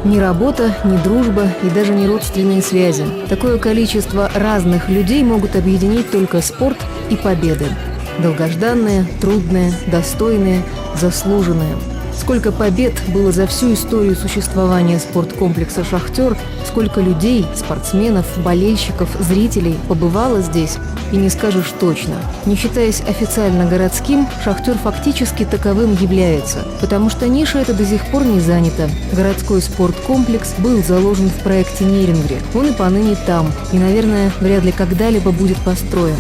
Ни работа, ни дружба и даже не родственные связи. Такое количество разных людей могут объединить только спорт и победы. Долгожданные, трудные, достойные, заслуженные. Сколько побед было за всю историю существования спорткомплекса «Шахтер», сколько людей, спортсменов, болельщиков, зрителей побывало здесь, и не скажешь точно. Не считаясь официально городским, «Шахтер» фактически таковым является, потому что ниша эта до сих пор не занята. Городской спорткомплекс был заложен в проекте Нерингри. Он и поныне там, и, наверное, вряд ли когда-либо будет построен.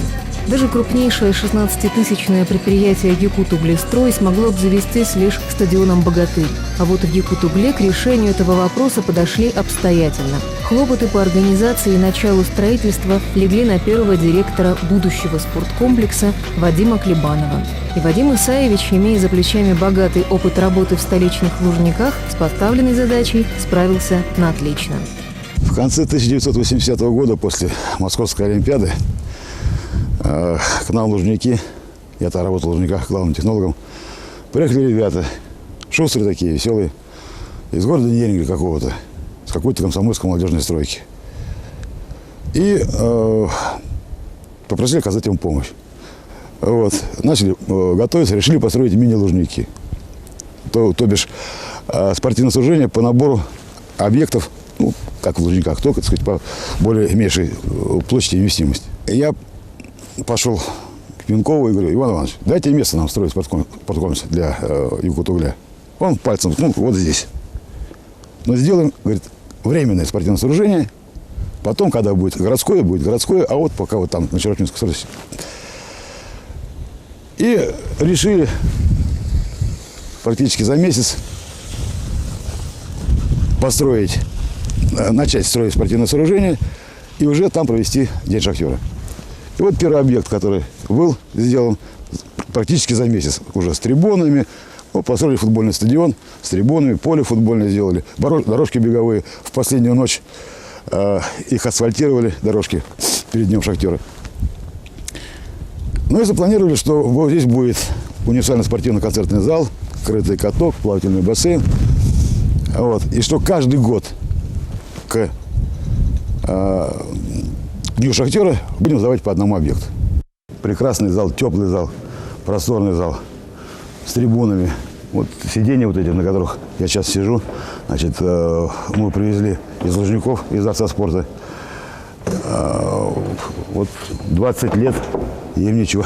Даже крупнейшее 16-тысячное предприятие «Якутуглестрой» смогло обзавестись лишь стадионом «Богатырь». А вот в Якутугле к решению этого вопроса подошли обстоятельно. Хлопоты по организации и началу строительства легли на первого директора будущего спорткомплекса Вадима Клебанова. И Вадим Исаевич, имея за плечами богатый опыт работы в столичных Лужниках, с поставленной задачей справился на отлично. В конце 1980 года, после Московской Олимпиады, к нам в Лужники, я тогда работал в Лужниках главным технологом, приехали ребята, шустрые такие, веселые, из города Нерингри какого-то, с какой-то комсомольской молодежной стройки. И попросили оказать им помощь. Вот. Начали готовиться, решили построить мини-лужники. То бишь спортивное сооружение по набору объектов, ну, как в Лужниках, только, так сказать, по более меньшей площади и вместимости. Я пошел к Пинкову и говорю: Иван Иванович, дайте место нам строить спорткомплекс для Якутугля. Он пальцем ткнул: вот здесь. Но сделаем, говорит, временное спортивное сооружение. Потом, когда будет городское, а вот пока вот там на Чернушинской скорости. И решили практически за месяц начать строить спортивное сооружение и уже там провести День шахтера. И вот первый объект, который был сделан практически за месяц, уже с трибунами. Ну, построили футбольный стадион с трибунами, поле футбольное сделали, дорожки беговые. В последнюю ночь их асфальтировали, дорожки, перед Днем шахтера. Ну и запланировали, что вот здесь будет универсальный спортивно-концертный зал, крытый каток, плавательный бассейн. Вот. И что каждый год к Дню шахтера будем сдавать по одному объекту. Прекрасный зал, теплый зал, просторный зал с трибунами. Вот сиденья вот эти, на которых я сейчас сижу, значит, мы привезли из Лужников, из Дворца спорта. Вот 20 лет, им ничего,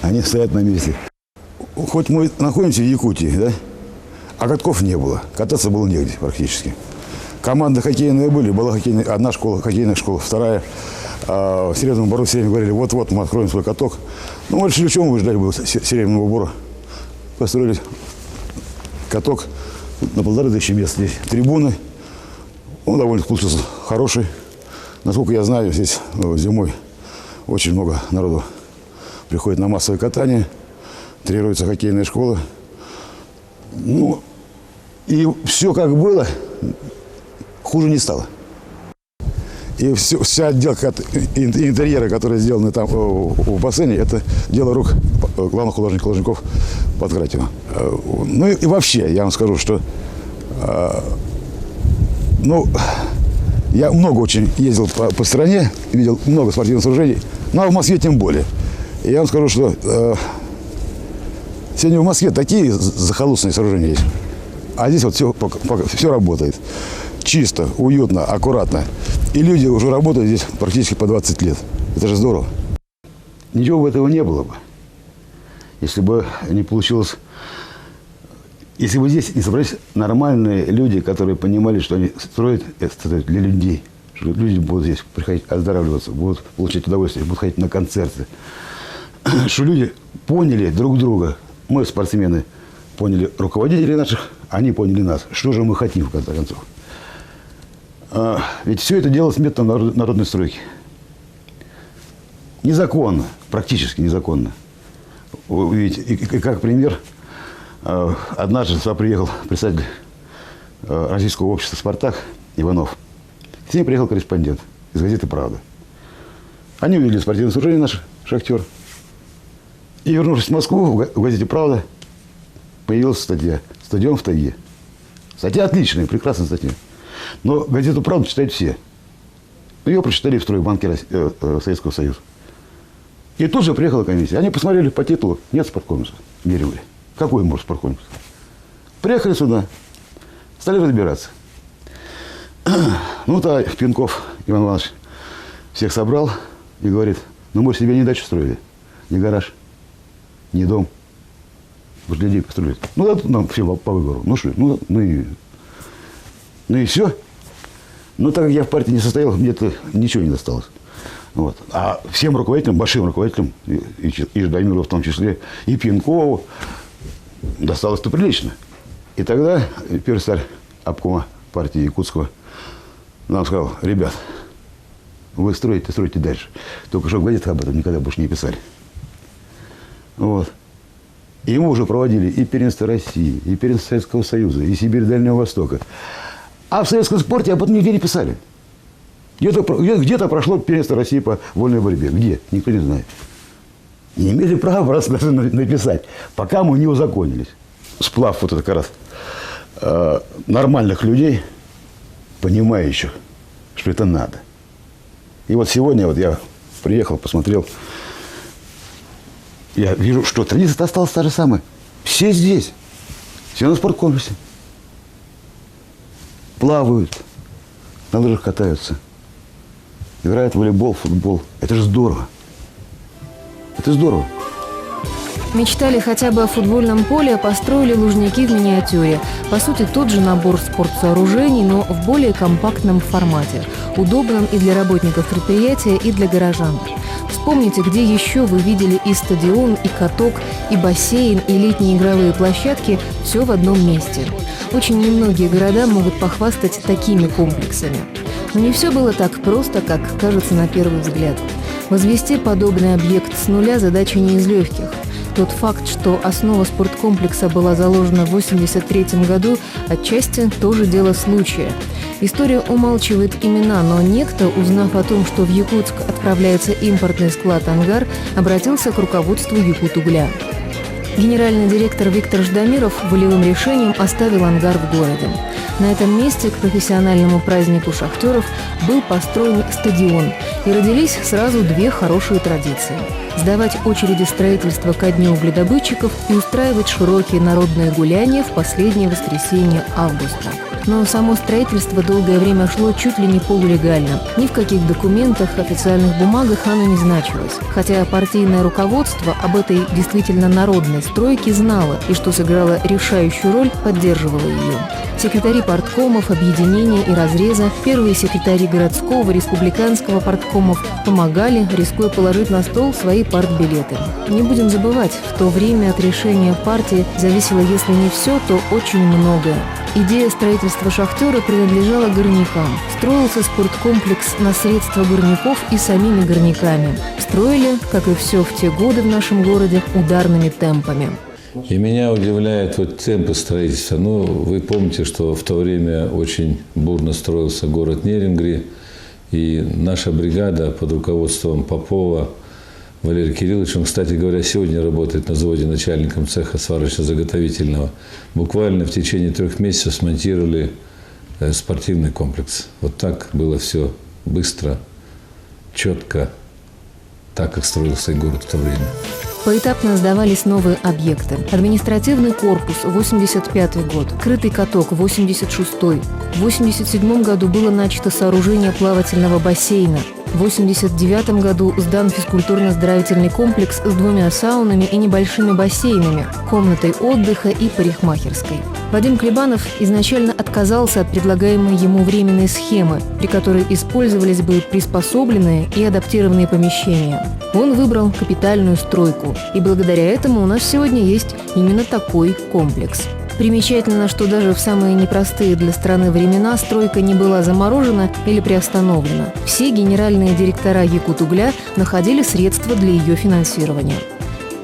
они стоят на месте. Хоть мы находимся в Якутии, да, а катков не было, кататься было негде практически. Команды хоккейные были, была одна школа, хоккейная школа, вторая. В Серебряном Бору все время говорили: вот-вот мы откроем свой каток. Ну, мы решили, чего мы ждали было Серебряного Бора. Построили каток на 1500 мест здесь. Трибуны, он довольно получился хороший. Насколько я знаю, здесь зимой очень много народу приходит на массовое катание. Тренируются хоккейные школы. Ну, и все как было, хуже не стало. И вся отделка интерьера, которая сделана там в бассейне, это дело рук главных художников Лужников Подкратьева. Ну и вообще, я вам скажу, что я много очень ездил по стране, видел много спортивных сооружений, ну а в Москве тем более. И я вам скажу, что сегодня в Москве такие захолустные сооружения есть, а здесь вот все работает. Чисто, уютно, аккуратно. И люди уже работают здесь практически по 20 лет. Это же здорово. Ничего бы этого не было бы, если бы не получилось, если бы здесь не собрались нормальные люди, которые понимали, что они строят это для людей. Что люди будут здесь приходить оздоравливаться, будут получать удовольствие, будут ходить на концерты. Что люди поняли друг друга. Мы, спортсмены, поняли руководителей наших, они поняли нас. Что же мы хотим, в конце концов. Ведь все это делалось методом народной стройки. Незаконно, практически незаконно. Ведь, и как пример, однажды сюда приехал представитель Российского общества «Спартак» Иванов. С ним приехал корреспондент из газеты «Правда». Они увидели спортивное сооружение наш «Шахтер». И, вернувшись в Москву, в газете «Правда» появилась статья «Стадион в тайге». Статья отличная, прекрасная статья. Но газету «Правда» читают все. Ее прочитали в стройбанке Советского Союза. И тут же приехала комиссия. Они посмотрели по титулу. Нет спорткомплекса в Нерюнгри. Какой может спорткомплекс? Приехали сюда. Стали разбираться. Ну, то Пинков Иван Иванович всех собрал и говорит: ну, мы себе не дачу строили, не гараж, не дом. Вы же людей построили. Ну, да, нам всем по выбору. Ну, что, ну и все. Но так как я в партии не состоял, мне-то ничего не досталось. Вот. А всем руководителям, большим руководителям, и Ждамиру в том числе, и Пинкову, досталось-то прилично. И тогда первый секретарь обкома партии Якутского нам сказал: ребят, вы строите дальше. Только что в газетах об этом никогда больше не писали. Вот. И ему уже проводили и первенство России, и первенство Советского Союза, и Сибирь Дальнего Востока. А в советском спорте об этом нигде не писали. Где-то прошло первенство России по вольной борьбе. Где? Никто не знает. Не имели права просто даже написать, пока мы не узаконились. Сплав вот это как раз нормальных людей, понимающих, что это надо. И вот сегодня вот я приехал, посмотрел, я вижу, что традиция осталась та же самая. Все здесь, все на спорткомплексе. Плавают, на лыжах катаются, играют в волейбол, футбол. Это же здорово. Это здорово. Мечтали хотя бы о футбольном поле, а построили Лужники в миниатюре. По сути, тот же набор спортсооружений, но в более компактном формате. Удобном и для работников предприятия, и для горожан. Вспомните, где еще вы видели и стадион, и каток, и бассейн, и летние игровые площадки – все в одном месте. Очень немногие города могут похвастать такими комплексами. Но не все было так просто, как кажется на первый взгляд. Возвести подобный объект с нуля – задача не из легких. Тот факт, что основа спорткомплекса была заложена в 1983 году, отчасти тоже дело случая. История умалчивает имена, но некто, узнав о том, что в Якутск отправляется импортный склад «Ангар», обратился к руководству Якутугля. Генеральный директор Виктор Ждамиров волевым решением оставил ангар в городе. На этом месте к профессиональному празднику шахтеров был построен стадион, и родились сразу две хорошие традиции – сдавать очереди строительства ко дню угледобытчиков и устраивать широкие народные гуляния в последнее воскресенье августа. Но само строительство долгое время шло чуть ли не полулегально. Ни в каких документах, официальных бумагах оно не значилось. Хотя партийное руководство об этой действительно народной стройке знало и, что сыграло решающую роль, поддерживало ее. Секретари парткомов, объединения и разреза, первые секретари городского, республиканского парткомов помогали, рискуя положить на стол свои партбилеты. Не будем забывать, в то время от решения партии зависело, если не все, то очень многое. Идея строительства шахтера принадлежала горнякам. Строился спорткомплекс на средства горняков и самими горняками. Строили, как и все в те годы в нашем городе, ударными темпами. И меня удивляют вот темпы строительства. Ну, вы помните, что в то время очень бурно строился город Нерюнгри, и наша бригада под руководством Попова Валерия Кирилловича, он, кстати говоря, сегодня работает на заводе начальником цеха сварочно-заготовительного, буквально в течение 3 месяцев смонтировали спортивный комплекс. Вот так было все быстро, четко, так, как строился и город в то время. Поэтапно сдавались новые объекты. Административный корпус – 85-й год, крытый каток – 86-й. В 87 году было начато сооружение плавательного бассейна. В 1989 году сдан физкультурно-оздоровительный комплекс с 2 саунами и небольшими бассейнами, комнатой отдыха и парикмахерской. Вадим Клебанов изначально отказался от предлагаемой ему временной схемы, при которой использовались бы приспособленные и адаптированные помещения. Он выбрал капитальную стройку, и благодаря этому у нас сегодня есть именно такой комплекс. Примечательно, что даже в самые непростые для страны времена стройка не была заморожена или приостановлена. Все генеральные директора Якутугля находили средства для ее финансирования.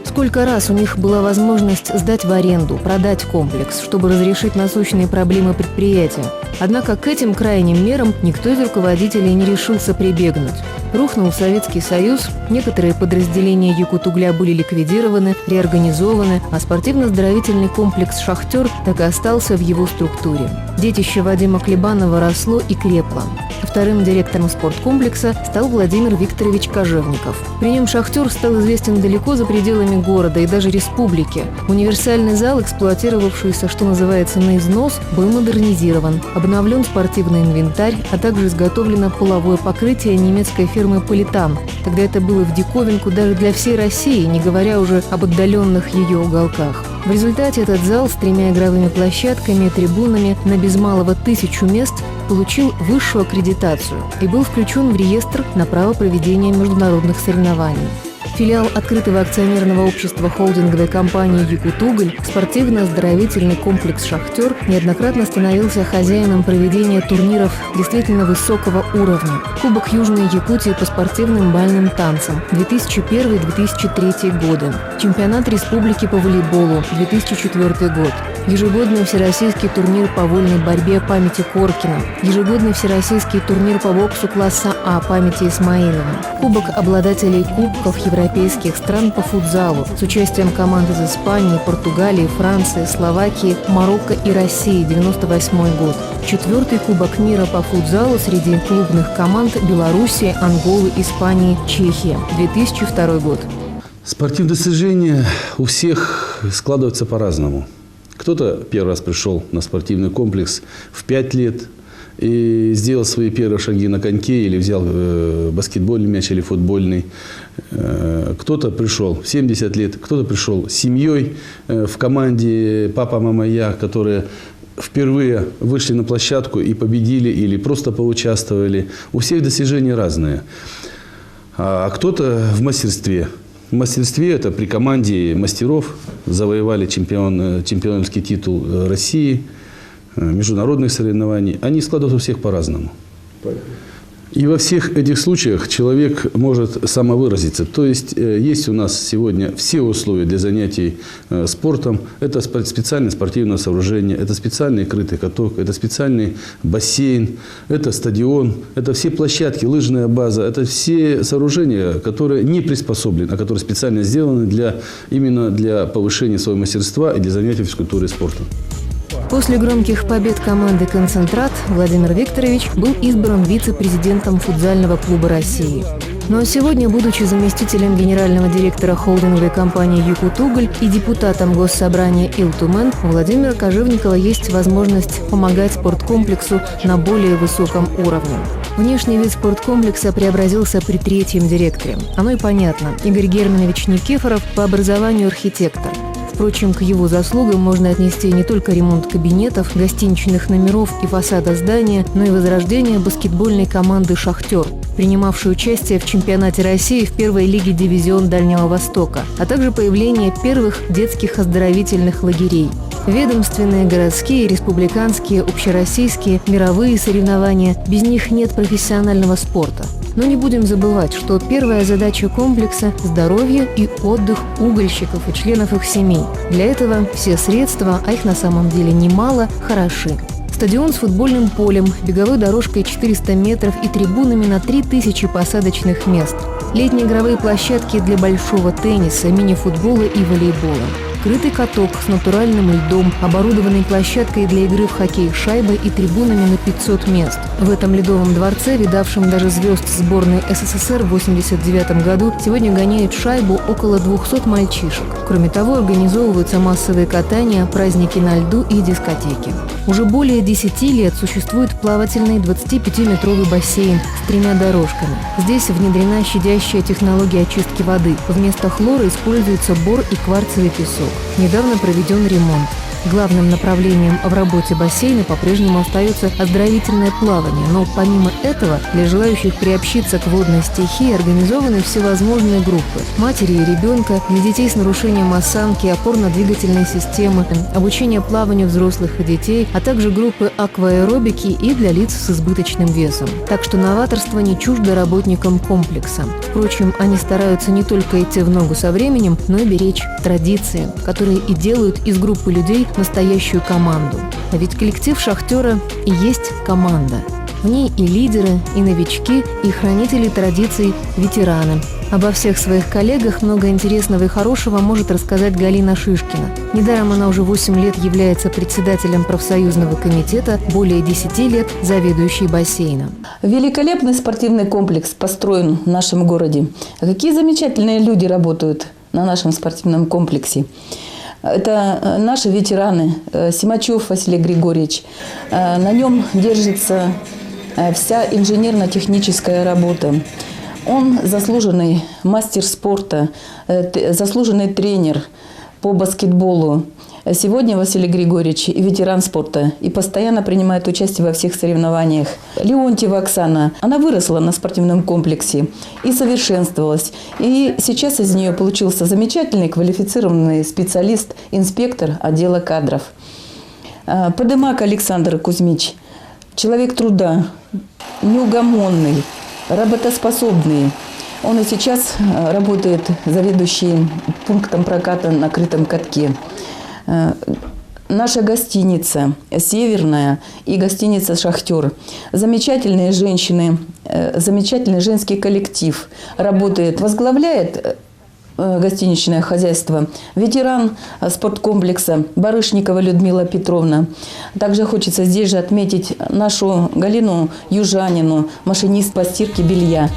Сколько раз у них была возможность сдать в аренду, продать комплекс, чтобы разрешить насущные проблемы предприятия. Однако к этим крайним мерам никто из руководителей не решился прибегнуть. Рухнул Советский Союз, некоторые подразделения Якутугля были ликвидированы, реорганизованы, а спортивно-оздоровительный комплекс «Шахтер» так и остался в его структуре. Детище Вадима Клебанова росло и крепло. Вторым директором спорткомплекса стал Владимир Викторович Кожевников. При нем «Шахтер» стал известен далеко за пределами города и даже республики. Универсальный зал, эксплуатировавшийся, что называется, на износ, был модернизирован. Обновлен спортивный инвентарь, а также изготовлено половое покрытие немецкой фирмы «Политан». Тогда это было в диковинку даже для всей России, не говоря уже об отдаленных ее уголках. В результате этот зал с 3 игровыми площадками и трибунами на без малого 1000 мест получил высшую аккредитацию и был включен в реестр на право проведения международных соревнований. Филиал открытого акционерного общества холдинговой компании «Якутуголь», спортивно-оздоровительный комплекс «Шахтер» неоднократно становился хозяином проведения турниров действительно высокого уровня. Кубок Южной Якутии по спортивным бальным танцам 2001-2003 годы, чемпионат республики по волейболу 2004 год, ежегодный всероссийский турнир по вольной борьбе памяти Коркина, ежегодный всероссийский турнир по боксу класса А памяти Исмаилова, кубок обладателей кубков европейских стран по футзалу с участием команд из Испании, Португалии, Франции, Словакии, Марокко и России 1998 год, 4-й кубок мира по футзалу среди клубных команд Белоруссии, Анголы, Испании, Чехии 2002 год. Спортивные достижения у всех складываются по-разному. Кто-то первый раз пришел на спортивный комплекс в 5 лет и сделал свои первые шаги на коньке или взял баскетбольный мяч или футбольный. Кто-то пришел в 70 лет, кто-то пришел с семьей в команде «Папа, мама, я», которые впервые вышли на площадку и победили или просто поучаствовали. У всех достижения разные. А кто-то в мастерстве. В мастерстве это при команде мастеров завоевали чемпионский титул России, международных соревнований. Они складываются у всех по-разному. И во всех этих случаях человек может самовыразиться. То есть есть у нас сегодня все условия для занятий спортом. Это специальное спортивное сооружение, это специальный крытый каток, это специальный бассейн, это стадион, это все площадки, лыжная база, это все сооружения, которые не приспособлены, а которые специально сделаны именно для повышения своего мастерства и для занятий физкультурой и спортом. После громких побед команды «Концентрат» Владимир Викторович был избран вице-президентом футзального клуба России. Но сегодня, будучи заместителем генерального директора холдинговой компании «Якутуголь» и депутатом Госсобрания Илтумен, у Владимира Кожевникова есть возможность помогать спорткомплексу на более высоком уровне. Внешний вид спорткомплекса преобразился при 3-м директоре. Оно и понятно. Игорь Германович Никифоров по образованию архитектор. Впрочем, к его заслугам можно отнести не только ремонт кабинетов, гостиничных номеров и фасада здания, но и возрождение баскетбольной команды «Шахтер», принимавшей участие в чемпионате России в первой лиге «Дивизион Дальнего Востока», а также появление первых детских оздоровительных лагерей. Ведомственные, городские, республиканские, общероссийские, мировые соревнования – без них нет профессионального спорта. Но не будем забывать, что первая задача комплекса – здоровье и отдых угольщиков и членов их семей. Для этого все средства, а их на самом деле немало, хороши. Стадион с футбольным полем, беговой дорожкой 400 метров и трибунами на 3000 посадочных мест. Летние игровые площадки для большого тенниса, мини-футбола и волейбола. Крытый каток с натуральным льдом, оборудованной площадкой для игры в хоккей шайбой и трибунами на 500 мест. В этом ледовом дворце, видавшем даже звезд сборной СССР в 1989 году, сегодня гоняют шайбу около 200 мальчишек. Кроме того, организовываются массовые катания, праздники на льду и дискотеки. Уже более 10 лет существует плавательный 25-метровый бассейн с 3 дорожками. Здесь внедрена щадящая технология очистки воды. Вместо хлора используется бор и кварцевый песок. Недавно проведен ремонт. Главным направлением в работе бассейна по-прежнему остается оздоровительное плавание, но помимо этого для желающих приобщиться к водной стихии организованы всевозможные группы – матери и ребенка, для детей с нарушением осанки, опорно-двигательной системы, обучение плаванию взрослых и детей, а также группы акваэробики и для лиц с избыточным весом. Так что новаторство не чуждо работникам комплекса. Впрочем, они стараются не только идти в ногу со временем, но и беречь традиции, которые и делают из группы людей настоящую команду. А ведь коллектив «Шахтера» и есть команда. В ней и лидеры, и новички, и хранители традиций, ветераны. Обо всех своих коллегах много интересного и хорошего может рассказать Галина Шишкина. Недаром она уже 8 лет является председателем профсоюзного комитета, более 10 лет заведующей бассейном. Великолепный спортивный комплекс построен в нашем городе. Какие замечательные люди работают на нашем спортивном комплексе. Это наши ветераны, Симачев Василий Григорьевич. На нем держится вся инженерно-техническая работа. Он заслуженный мастер спорта, заслуженный тренер по баскетболу. Сегодня Василий Григорьевич и ветеран спорта и постоянно принимает участие во всех соревнованиях. Леонтьева Оксана, она выросла на спортивном комплексе и совершенствовалась. И сейчас из нее получился замечательный квалифицированный специалист, инспектор отдела кадров. Подымак Александр Кузьмич, человек труда, неугомонный, работоспособный. Он и сейчас работает заведующим пунктом проката на крытом катке. Наша гостиница «Северная» и гостиница «Шахтер». Замечательные женщины, замечательный женский коллектив работает, возглавляет гостиничное хозяйство ветеран спорткомплекса Барышникова Людмила Петровна. Также хочется здесь же отметить нашу Галину Южанину, машинист по стирке белья.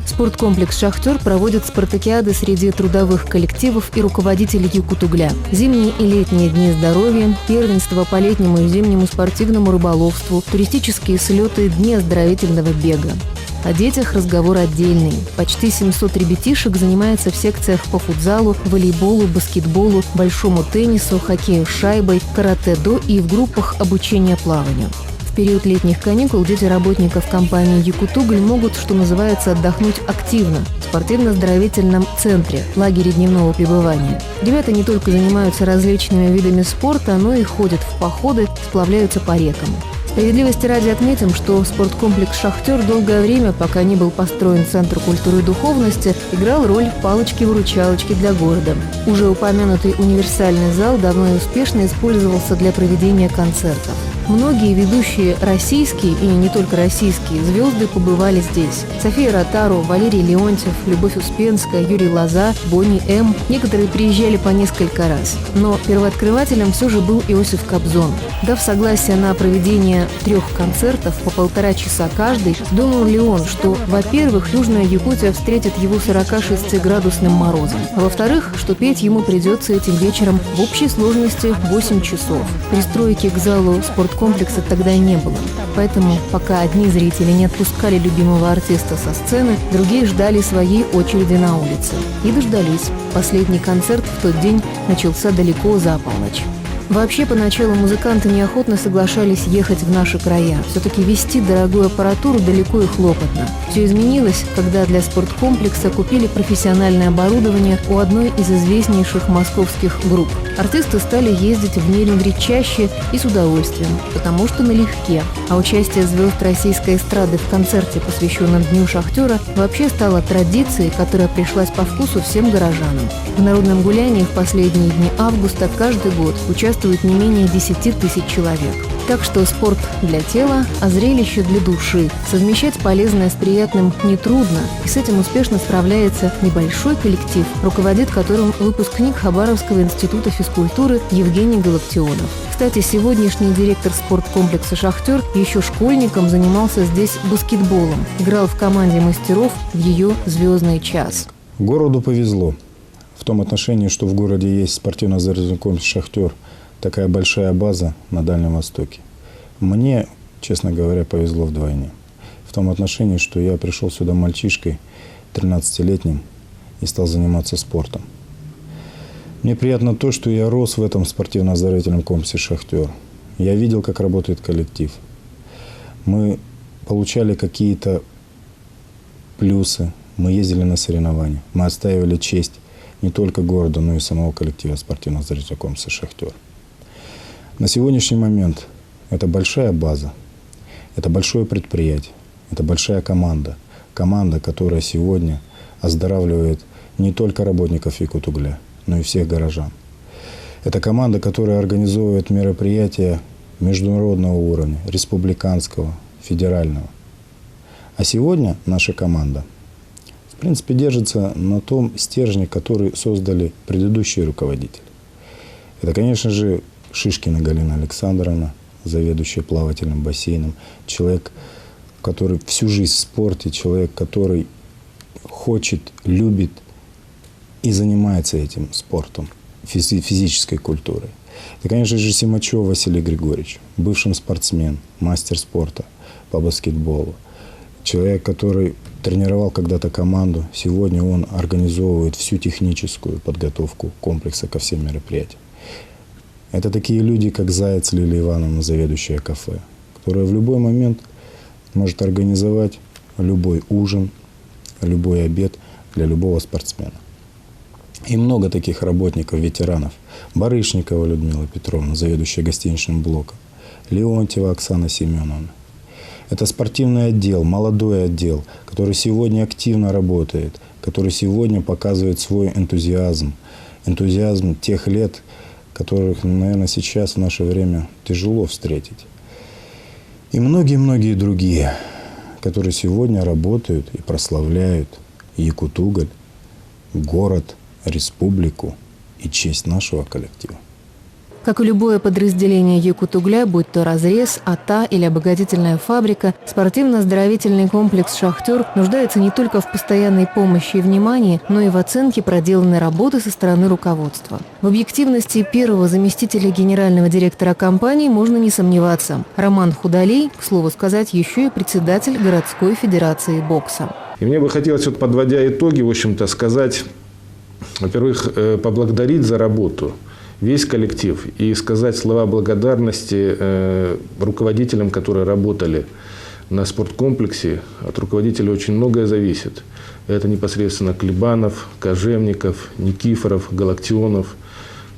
Спорткомплекс «Шахтер» проводит спартакиады среди трудовых коллективов и руководителей Якутугля. Зимние и летние дни здоровья, первенство по летнему и зимнему спортивному рыболовству, туристические слеты, дни оздоровительного бега. О детях разговор отдельный. Почти 700 ребятишек занимается в секциях по футзалу, волейболу, баскетболу, большому теннису, хоккею с шайбой, каратэ-до и в группах обучения плаванию. В период летних каникул дети работников компании «Якутугль» могут, что называется, отдохнуть активно в спортивно-оздоровительном центре, лагере дневного пребывания. Ребята не только занимаются различными видами спорта, но и ходят в походы, сплавляются по рекам. Справедливости ради отметим, что спорткомплекс «Шахтер» долгое время, пока не был построен Центр культуры и духовности, играл роль палочки-выручалочки для города. Уже упомянутый универсальный зал давно и успешно использовался для проведения концертов. Многие ведущие российские и не только российские звезды побывали здесь. София Ротару, Валерий Леонтьев, Любовь Успенская, Юрий Лоза, Бонни М. Некоторые приезжали по несколько раз. Но первооткрывателем все же был Иосиф Кобзон. Дав согласие на проведение 3 концертов по 1,5 часа каждый, думал ли он, что, во-первых, Южная Якутия встретит его 46-градусным морозом, а во-вторых, что петь ему придется этим вечером в общей сложности 8 часов. Пристройки к залу спорткомплекса тогда не было. Поэтому, пока одни зрители не отпускали любимого артиста со сцены, другие ждали своей очереди на улице. И дождались. Последний концерт в тот день начался далеко за полночь. Вообще, поначалу музыканты неохотно соглашались ехать в наши края. Все-таки везти дорогую аппаратуру далеко и хлопотно. Все изменилось, когда для спорткомплекса купили профессиональное оборудование у одной из известнейших московских групп. Артисты стали ездить в Нерюнгри чаще и с удовольствием, потому что налегке. А участие звезд российской эстрады в концерте, посвященном Дню Шахтера, вообще стало традицией, которая пришлась по вкусу всем горожанам. В народном гулянии в последние дни августа каждый год участвует не менее 10 тысяч человек. Так что спорт для тела, а зрелище для души. Совмещать полезное с приятным нетрудно, и с этим успешно справляется небольшой коллектив, руководит которым выпускник Хабаровского института физкультуры Евгений Галактионов. Кстати, сегодняшний директор спорткомплекса «Шахтер» еще школьником занимался здесь баскетболом, играл в команде мастеров в ее звездный час. Городу повезло в том отношении, что в городе есть спортивно-оздоровительный комплекс «Шахтер», такая большая база на Дальнем Востоке. Мне, честно говоря, повезло вдвойне. В том отношении, что я пришел сюда мальчишкой, 13-летним, и стал заниматься спортом. Мне приятно то, что я рос в этом спортивно-оздоровительном комплексе «Шахтер». Я видел, как работает коллектив. Мы получали какие-то плюсы, мы ездили на соревнования, мы отстаивали честь не только города, но и самого коллектива спортивно-оздоровительного комплекса «Шахтер». На сегодняшний момент это большая база, это большое предприятие, это большая команда. Команда, которая сегодня оздоравливает не только работников Якутугля, но и всех горожан. Это команда, которая организовывает мероприятия международного уровня, республиканского, федерального. А сегодня наша команда, в принципе, держится на том стержне, который создали предыдущие руководители. Это, конечно же, Шишкина Галина Александровна, заведующая плавательным бассейном, человек, который всю жизнь в спорте, человек, который хочет, любит и занимается этим спортом, физической культурой. Это, конечно же, Симачев Василий Григорьевич, бывший спортсмен, мастер спорта по баскетболу. Человек, который тренировал когда-то команду, сегодня он организовывает всю техническую подготовку комплекса ко всем мероприятиям. Это такие люди, как Заяц Лилия Ивановна, заведующая кафе, которая в любой момент может организовать любой ужин, любой обед для любого спортсмена. И много таких работников, ветеранов. Барышникова Людмила Петровна, заведующая гостиничным блоком. Леонтьева Оксана Семеновна. Это спортивный отдел, молодой отдел, который сегодня активно работает, который сегодня показывает свой энтузиазм. Энтузиазм тех лет, которых, наверное, сейчас в наше время тяжело встретить. И многие-многие другие, которые сегодня работают и прославляют Якут-Уголь, город, республику и честь нашего коллектива. Как и любое подразделение Якут-Угля, будь то разрез, АТА или обогатительная фабрика, спортивно-оздоровительный комплекс «Шахтер» нуждается не только в постоянной помощи и внимании, но и в оценке проделанной работы со стороны руководства. В объективности первого заместителя генерального директора компании можно не сомневаться. Роман Худолей, к слову сказать, еще и председатель городской федерации бокса. И мне бы хотелось, вот, подводя итоги, в общем-то, сказать, во-первых, поблагодарить за работу весь коллектив и сказать слова благодарности руководителям, которые работали на спорткомплексе. От руководителей очень многое зависит. Это непосредственно Клебанов, Кожевников, Никифоров, Галактионов.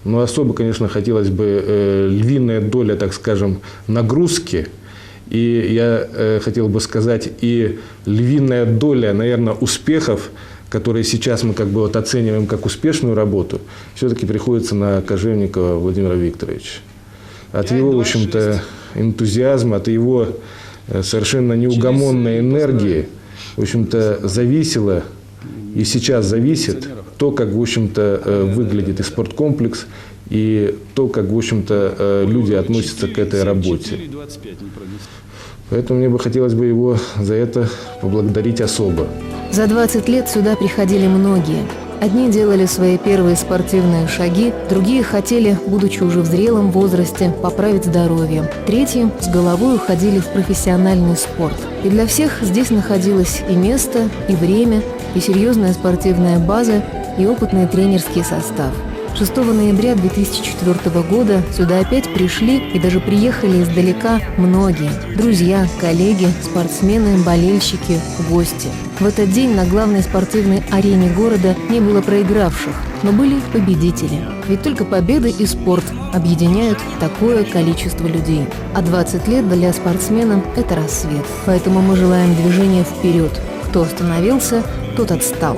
Но особо, конечно, хотелось бы львиная доля, так скажем, нагрузки. И я хотел бы сказать, и львиная доля, наверное, успехов, которые сейчас мы как бы вот оцениваем как успешную работу, все-таки приходится на Кожевникова Владимира Викторовича. От его, в общем-то, энтузиазма, от его совершенно неугомонной энергии, в общем-то, зависело и сейчас зависит то, как, в общем-то, выглядит и спорткомплекс, и то, как, в общем-то, люди относятся к этой работе. Поэтому мне бы хотелось бы его за это поблагодарить особо. За 20 лет сюда приходили многие. Одни делали свои первые спортивные шаги, другие хотели, будучи уже в зрелом возрасте, поправить здоровье. Третьи с головой уходили в профессиональный спорт. И для всех здесь находилось и место, и время, и серьезная спортивная база, и опытный тренерский состав. 6 ноября 2004 года сюда опять пришли и даже приехали издалека многие – друзья, коллеги, спортсмены, болельщики, гости. В этот день на главной спортивной арене города не было проигравших, но были победители. Ведь только победа и спорт объединяют такое количество людей. А 20 лет для спортсмена – это рассвет. Поэтому мы желаем движения вперед. Кто остановился, тот отстал.